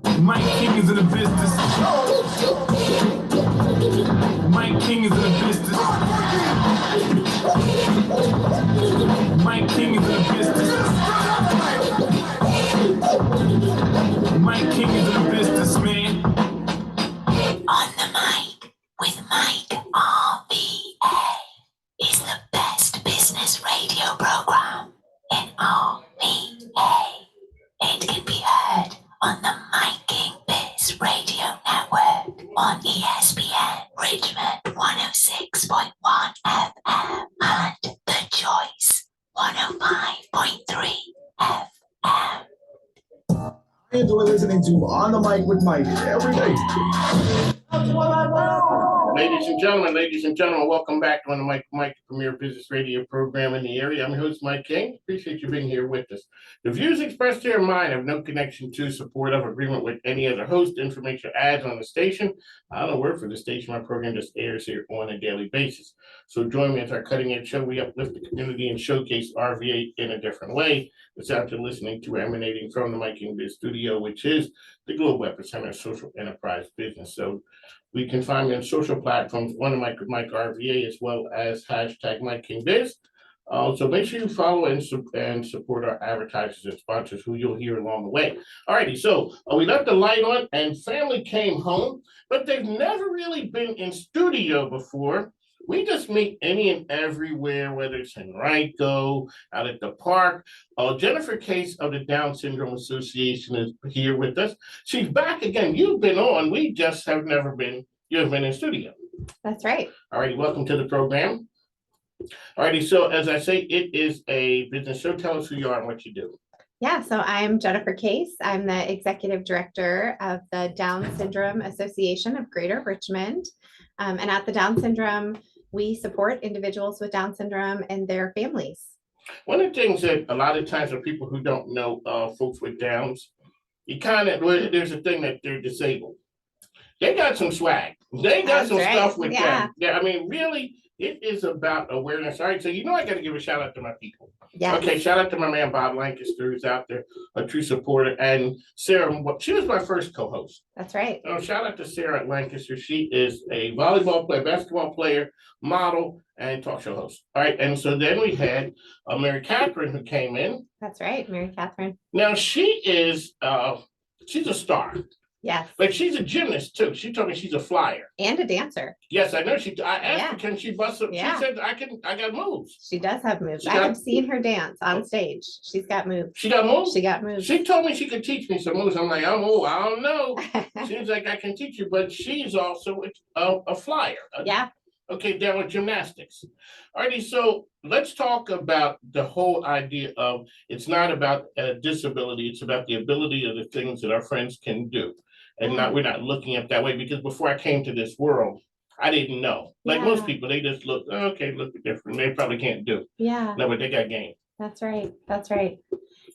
Mike King is in the business. Mike King is in the business. Mike King is in the business. Mike King is in the business, man. On the Mic with Mike RVA is the best business radio program in RVA. It can be heard on the Mike King Biz Radio Network on ESPN Richmond 106.1 FM and The Choice 105.3 FM. I enjoy listening to On the Mic with Mike every day. Ladies and gentlemen, welcome back to On the Mic with Mike, the premier business radio program in the area. I'm your host, Mike King. Appreciate you being here with us. The views expressed here are mine. Have no connection to, support of, agreement with any other host, information, ads on the station. I don't work for the station. My program just airs here on a daily basis. So join me as our cutting edge show. We uplift the community and showcase RVA in a different way. It's out there listening to, emanating from the Mike King Biz Studio, which is the global epicenter of social enterprise business. So we can find me on social platforms, On the Mic with Mike RVA, as well as hashtag Mike King Biz. So make sure you follow and support our advertisers and sponsors who you'll hear along the way. Alrighty, so we left the light on and family came home, but they've never really been in studio before. We just meet any and everywhere, whether it's in Rico, out at the park. Jennifer Case of the Down Syndrome Association is here with us. She's back again. You've been on. We just have never been. You've been in studio. That's right. All righty. Welcome to the program. All righty. So as I say, it is a business show. Tell us who you are and what you do. Yeah, so I'm Jennifer Case. I'm the executive director of the Down Syndrome Association of Greater Richmond. And at the Down Syndrome, we support individuals with Down syndrome and their families. One of the things that a lot of times for people who don't know folks with Downs, there's a thing that they're disabled. They got some swag. They got some stuff with them. Yeah, I mean, really, it is about awareness. All right, so I got to give a shout out to my people. Yeah. Okay, shout out to my man Bob Lancaster, who's out there, a true supporter, and Sarah. She was my first co-host. That's right. Shout out to Sarah Lancaster. She is a volleyball player, basketball player, model, and talk show host. All right, and so then we had Mary Catherine who came in. That's right, Mary Catherine. Now she is she's a star. Yes. Like she's a gymnast too. She told me she's a flyer. And a dancer. Yes, I know. I asked her, can she bust up? Yeah. She said, I got moves. She does have moves. I have seen her dance on stage. She's got moves. She got moves? She got moves. She told me she could teach me some moves. I'm like, oh, I don't know. Seems like I can teach you, but she's also a flyer. Yeah. Okay, down with gymnastics. Alrighty, so let's talk about the whole idea of it's not about disability, it's about the ability of the things that our friends can do. And we're not looking at it that way, because before I came to this world, I didn't know. Like most people, they just look, look different. They probably can't do. Yeah. No, but they got game. That's right. That's right.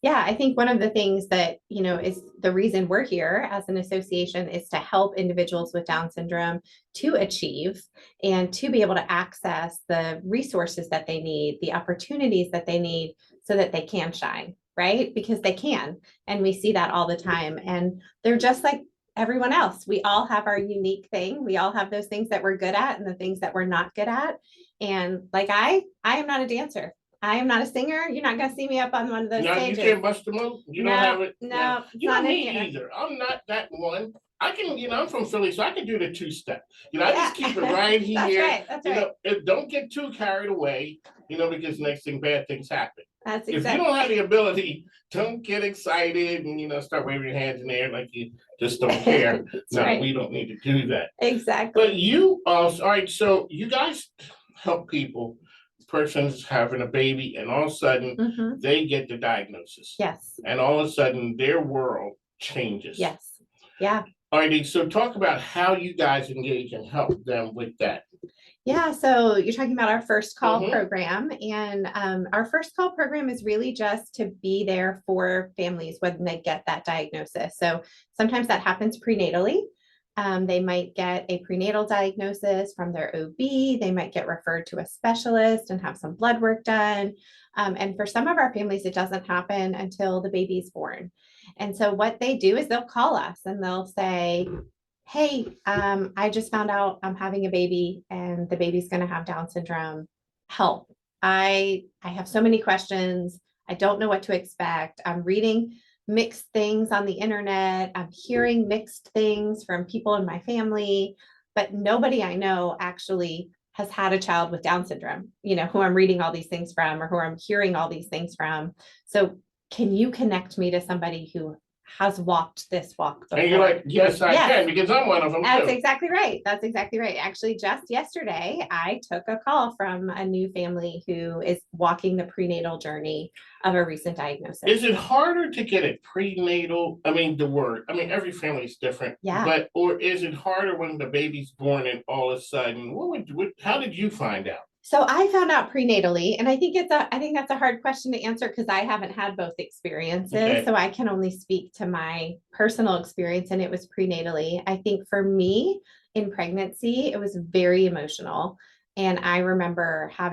Yeah, I think one of the things that, is the reason we're here as an association is to help individuals with Down syndrome to achieve and to be able to access the resources that they need, the opportunities that they need so that they can shine, right? Because they can. And we see that all the time. And they're just like everyone else. We all have our unique thing. We all have those things that we're good at and the things that we're not good at. And like I am not a dancer. I am not a singer. You're not going to see me up on one of those stages. You can't bust a move? You don't have it? No. You don't me either. I'm not that one. I can, I'm from Philly, so I can do the two-step. I just keep it right here. That's right. Don't get too carried away, because next thing, bad things happen. That's exactly. If you don't have the ability, don't get excited and, start waving your hands in the air like you just don't care. No, right. We don't need to do that. Exactly. But you, all right, so you guys help people. Person's having a baby and all of a sudden they get the diagnosis. Yes. And all of a sudden their world changes. Yes. Yeah. All right. So talk about how you guys engage and help them with that. Yeah. So you're talking about our first call program, and our first call program is really just to be there for families when they get that diagnosis. So sometimes that happens prenatally. They might get a prenatal diagnosis from their OB. They might get referred to a specialist and have some blood work done. And for some of our families, it doesn't happen until the baby's born. And so what they do is they'll call us and they'll say, hey, I just found out I'm having a baby and the baby's going to have Down syndrome. Help. I have so many questions. I don't know what to expect. I'm reading mixed things on the internet. I'm hearing mixed things from people in my family, but nobody I know actually has had a child with Down syndrome, who I'm reading all these things from or who I'm hearing all these things from. So can you connect me to somebody who has walked this walk before? And you're like, yes, I can, because I'm one of them That's too. exactly right. That's exactly right. Actually, just yesterday, I took a call from a new family who is walking the prenatal journey of a recent diagnosis. Is it harder to get a prenatal? Every family is different. Yeah. Or is it harder when the baby's born and all of a sudden, how did you find out? So I found out prenatally, and I think that's a hard question to answer because I haven't had both experiences. Okay. So I can only speak to my personal experience, and it was prenatally. I think for me in pregnancy, it was very emotional. And I remember I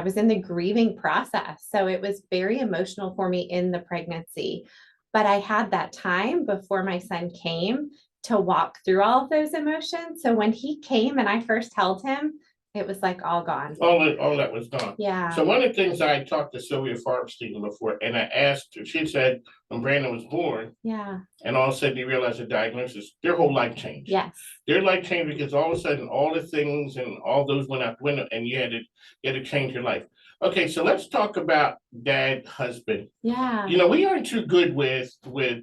was in the grieving process. So it was very emotional for me in the pregnancy. But I had that time before my son came to walk through all of those emotions. So when he came and I first held him, it was like all gone. All that was gone. Yeah. So one of the things I talked to Sylvia Farbstein before, and I asked her, she said when Brandon was born, and all of a sudden you realize the diagnosis, their whole life changed. Yes. Their life changed because all of a sudden all the things and all those went out the window and you had to change your life. Okay, so let's talk about dad, husband. Yeah. We aren't too good with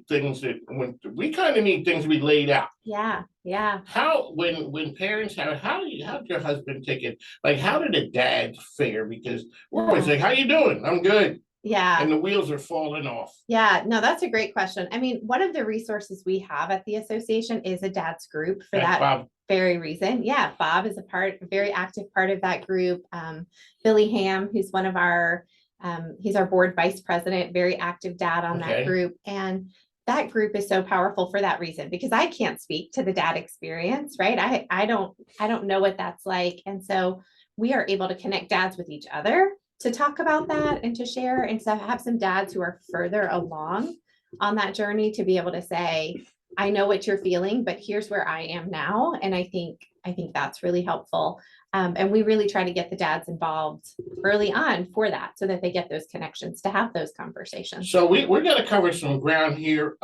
things when we kind of need things to be laid out. Yeah. Yeah. How when parents how did your husband take it? Like, how did the dad fare? Because we're always like, how you doing? I'm good. Yeah. And the wheels are falling off. Yeah, no, that's a great question. I mean, one of the resources we have at the association is a dad's group for that very reason. Yeah, Bob is a very active part of that group. Billy Ham, who's one of he's our board vice president, very active dad on that group. And that group is so powerful for that reason, because I can't speak to the dad experience, right? I don't know what that's like. And so we are able to connect dads with each other to talk about that and to share, and to have some dads who are further along on that journey to be able to say, I know what you're feeling, but here's where I am now. And I think that's really helpful. And we really try to get the dads involved early on for that, so that they get those connections to have those conversations. So we're going to cover some ground here.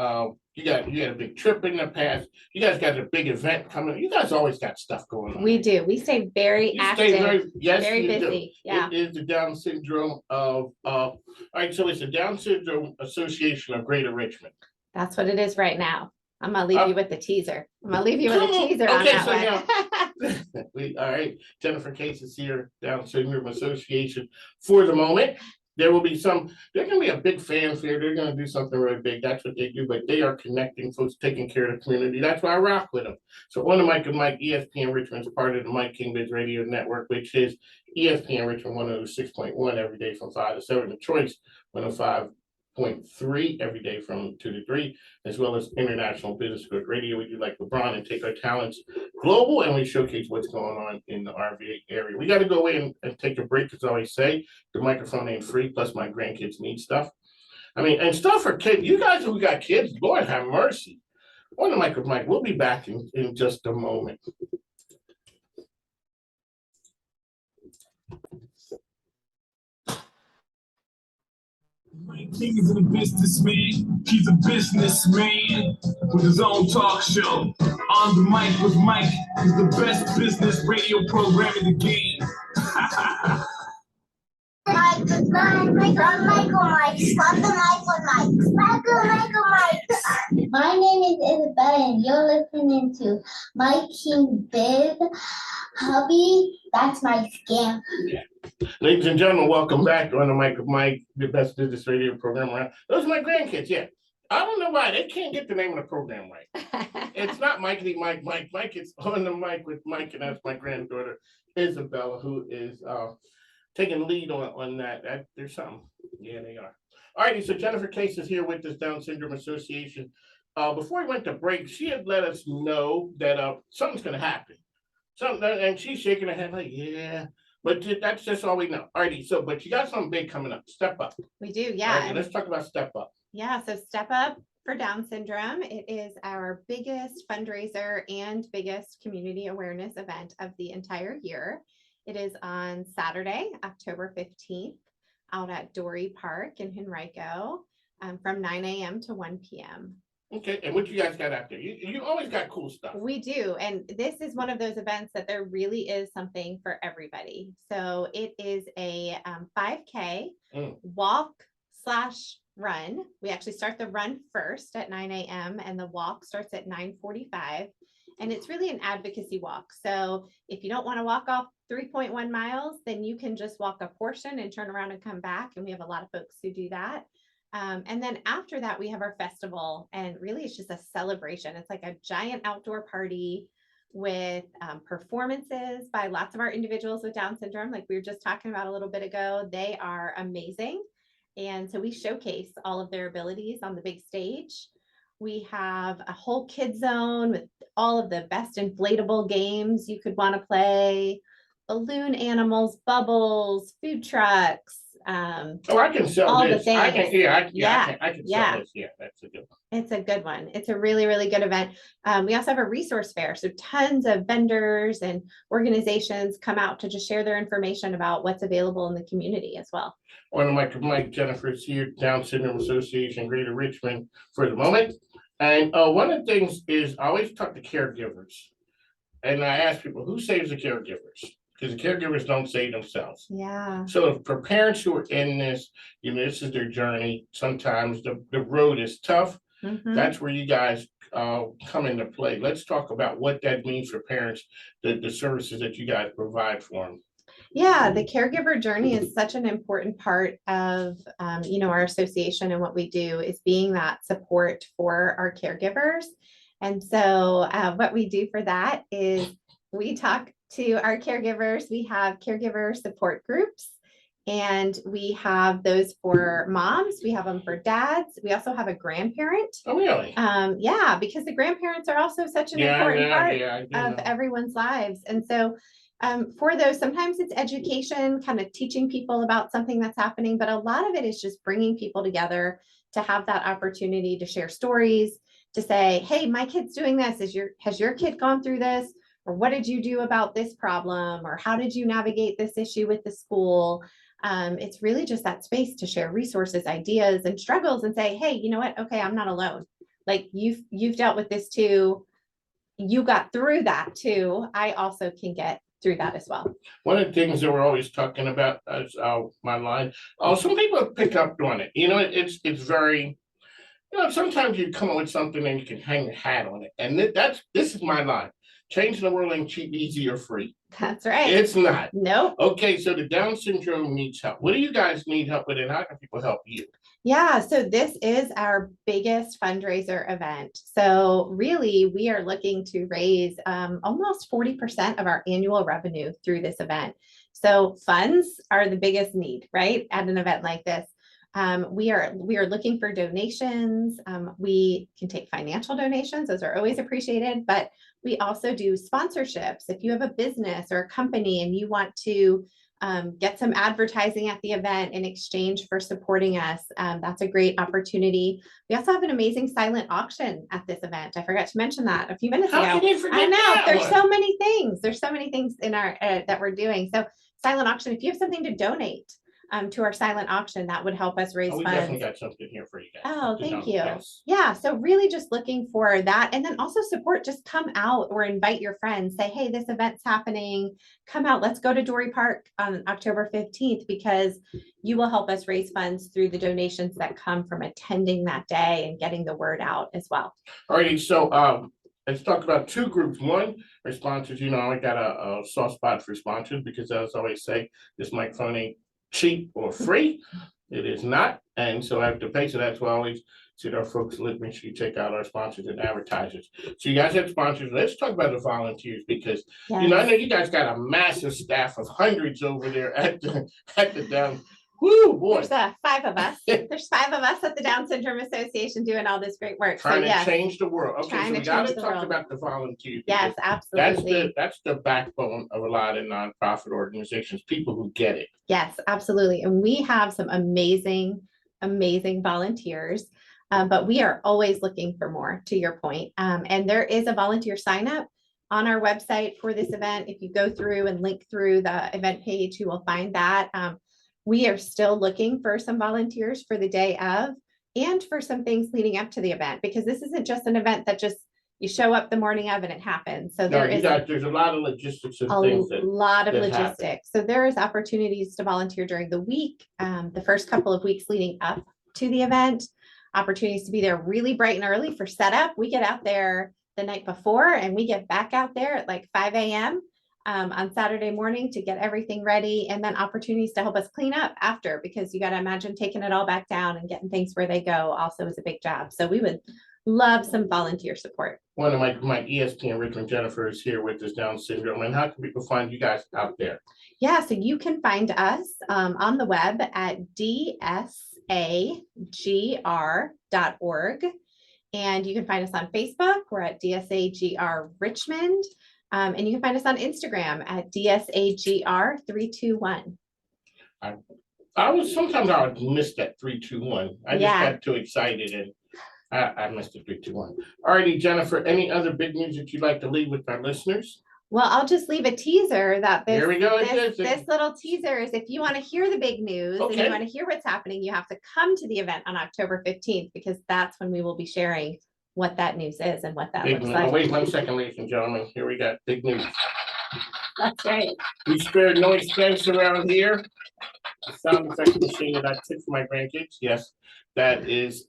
You had a big trip in the past. You guys got a big event coming. You guys always got stuff going on. We do. We stay very active, very busy. Yeah. It is the Down syndrome all right. So it's the Down Syndrome Association of Greater Richmond. That's what it is right now. I'm gonna leave you with the teaser. On that one. All right. Jennifer Case is here, Down Syndrome Association for the moment. They're going to be a big fanfare. They're going to do something really big. That's what they do, but they are connecting folks, taking care of the community. That's why I rock with them. So on the Mike and Mike, ESPN Richmond is part of the Mike King Biz Radio Network, which is ESPN Richmond 106.1 every day from 5 to 7. The Choice 105.3 every day from 2 to 3, as well as International Business Good Radio. We do like LeBron and take our talents global, and we showcase what's going on in the RVA area. We got to go away and take a break, as I always say. The microphone ain't free, plus my grandkids need stuff. And stuff for kids. You guys who got kids, Lord have mercy. On the mic with Mike, we'll be back in just a moment. Mike King is a businessman. He's a businessman with his own talk show. On the Mic with Mike is the best business radio program in the game. Mike with Mike, on Michael Mike, stop the mic with Michael Mike. My name is Isabella, and you're listening to Mike King Biz Hubby. That's my scam. Yeah. Ladies and gentlemen, welcome back on the Mic with Mike, the best business radio program around. Those are my grandkids, yeah. I don't know why they can't get the name of the program right. It's not Mikey Mike. It's on the Mic with Mike, and that's my granddaughter Isabella, who is taking lead on that. There's something. Yeah, they are. All righty, so Jennifer Case is here with this Down Syndrome Association. Before we went to break, she had let us know that something's going to happen. And she's shaking her head like, yeah. But that's just all we know. All righty, but you got something big coming up. Step Up. We do, yeah. Alrighty, let's talk about Step Up. Yeah, so Step Up for Down Syndrome. It is our biggest fundraiser and biggest community awareness event of the entire year. It is on Saturday, October 15th, out at Dory Park in Henrico, from 9 a.m. to 1 p.m. Okay, and what you guys got out there? You always got cool stuff. We do, and this is one of those events that there really is something for everybody. So it is a 5K walk/run. We actually start the run first at 9 a.m. and the walk starts at 9:45. And it's really an advocacy walk. So if you don't want to walk off 3.1 miles, then you can just walk a portion and turn around and come back. And we have a lot of folks who do that. And then after that, we have our festival, and really it's just a celebration. It's like a giant outdoor party with performances by lots of our individuals with Down syndrome, like we were just talking about a little bit ago. They are amazing. And so we showcase all of their abilities on the big stage. We have a whole kid zone with all of the best inflatable games you could want to play, balloon animals, bubbles, food trucks. I can sell all this. the things. I can Yeah. sell this. Yeah, that's a good one. It's a good one. It's a really, really good event. We also have a resource fair. So tons of vendors and organizations come out to just share their information about what's available in the community as well. One of my Jennifer's here, Down Syndrome Association, Greater Richmond for the moment. And one of the things is I always talk to caregivers. And I ask people, who saves the caregivers? Because the caregivers don't save themselves. Yeah. So for parents who are in this, this is their journey. Sometimes the road is tough. Mhm. That's where you guys come into play. Let's talk about what that means for parents, the services that you guys provide for them. Yeah, the caregiver journey is such an important part of, our association, and what we do is being that support for our caregivers. And so what we do for that is we talk to our caregivers. We have caregiver support groups, and we have those for moms. We have them for dads. We also have a grandparent. Oh, really? Yeah, because the grandparents are also such an important part of everyone's lives. And so for those, sometimes it's education, kind of teaching people about something that's happening, but a lot of it is just bringing people together to have that opportunity to share stories, to say, hey, my kid's doing this. Has your kid gone through this? Or what did you do about this problem? Or how did you navigate this issue with the school? It's really just that space to share resources, ideas, and struggles, and say, hey, you know what? Okay, I'm not alone. Like you've dealt with this too. You got through that too. I also can get through that as well. One of the things that we're always talking about is my line. Some people pick up on it. It's very, sometimes you come up with something and you can hang your hat on it. And this is my line. Changing the world ain't cheap, easy, or free. That's right. It's not. Nope. Okay, so the Down syndrome needs help. What do you guys need help with, and how can people help you? Yeah, so this is our biggest fundraiser event. So really, we are looking to raise almost 40% of our annual revenue through this event. So funds are the biggest need, right, at an event like this. We are looking for donations. We can take financial donations; those are always appreciated. But we also do sponsorships. If you have a business or a company and you want to get some advertising at the event in exchange for supporting us, that's a great opportunity. We also have an amazing silent auction at this event. I forgot to mention that a few minutes ago. How can you forget I know that there's one? so many things. There's so many things in our that we're doing. So silent auction. If you have something to donate to our silent auction, that would help us raise We funds. definitely got something here for you guys. Oh, thank you. Yes. Yeah, so really just looking for that, and then also support. Just come out or invite your friends. Say, hey, this event's happening. Come out. Let's go to Dory Park on October 15th, because you will help us raise funds through the donations that come from attending that day and getting the word out as well. All righty, so let's talk about two groups. One, our sponsors. I got a soft spot for sponsors, because as I always say, this microphone ain't cheap or free. It is not, and so I have to pay. So that's why I always see our folks. Make sure you check out our sponsors and advertisers. So you guys have sponsors. Let's talk about the volunteers, because Yes. I know you guys got a massive staff of hundreds over there at the Down. Woo, boy. There's 5 of us. There's 5 of us at the Down Syndrome Association doing all this great work. Trying so yes, to change the world. Okay, Trying so we to got change to the talk world. about the volunteers. Yes, absolutely. That's the backbone of a lot of nonprofit organizations. People who get it. Yes, absolutely. And we have some amazing amazing volunteers. But we are always looking for more, to your point. And there is a volunteer sign up on our website for this event. If you go through and link through the event page, you will find that. We are still looking for some volunteers for the day of and for some things leading up to the event, because this isn't just an event that just you show up the morning of and it happens. So there's a lot of logistics and things a lot of that logistics. happen. So there is opportunities to volunteer during the week, the first couple of weeks leading up to the event, opportunities to be there really bright and early for setup. We get out there the night before and we get back out there at like 5 a.m. On Saturday morning to get everything ready, and then opportunities to help us clean up after, because you got to imagine taking it all back down and getting things where they go also is a big job. So we would love some volunteer support. One of my ESPN Richmond, Jennifer, is here with this Down syndrome. And how can people find you guys out there? Yeah, so you can find us on the web at dsagr.org. And you can find us on Facebook. We're at DSAGR Richmond. And you can find us on Instagram at DSAGR321. Sometimes I would miss that 321. I just got too excited and I missed the 321. All righty, Jennifer, any other big news that you'd like to leave with our listeners? Well, I'll just leave a teaser that Here we go. this little teaser is, if you want to hear the big news and you want to hear what's happening, you have to come to the event on October 15th, because that's when we will be sharing what that news is and what that looks like. Wait 1 second, ladies and gentlemen. Here we got big news. That's right. We spared no expense around here. The sound effect machine that I took for my grandkids. Yes, that is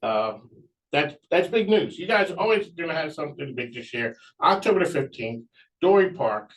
that's big news. You guys are always gonna have something big to share. October the 15th, Dory Park.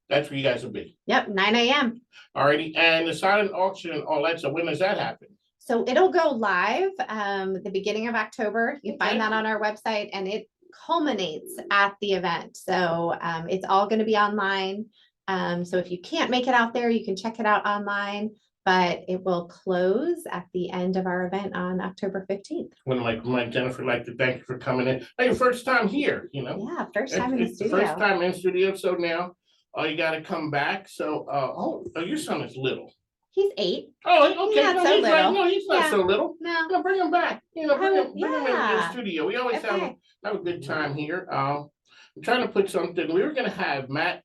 That's where you guys will be. Yep, 9 a.m. Alrighty, and the silent auction and all that. So when does that happen? So it'll go live the beginning of October. You can find that on our website, and it culminates at the event. So it's all going to be online. So if you can't make it out there, you can check it out online, but it will close at the end of our event on October 15th. When like Jennifer, like to thank you for coming in. Hey, your first time here, you know. Yeah, first time in the studio. First time in studio. So now you got to come back. So your son is little. He's 8. Oh, okay. Not so little. No, he's not so little. No. No, bring him back. Bring him in the studio. We always Okay. have a good time here. I'm trying to put something. We were gonna have Matt.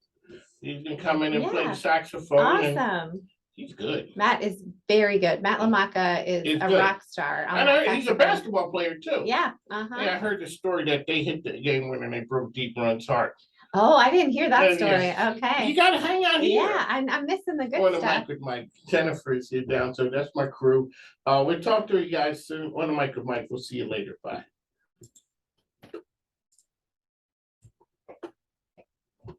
He's gonna come in and play the saxophone. Awesome. He's good. Matt is very good. Matt LaMacca is a rock star. He's a basketball player too. Yeah. Yeah, I heard the story that they hit the game winner and they broke Deep Run's heart. Oh, I didn't hear that story. Okay. You gotta hang out here. Yeah, I'm missing the good On the stuff. mic with Mike. Jennifer is here down, so that's my crew. We'll talk to you guys soon. On the mic with Mike. We'll see you later. Bye.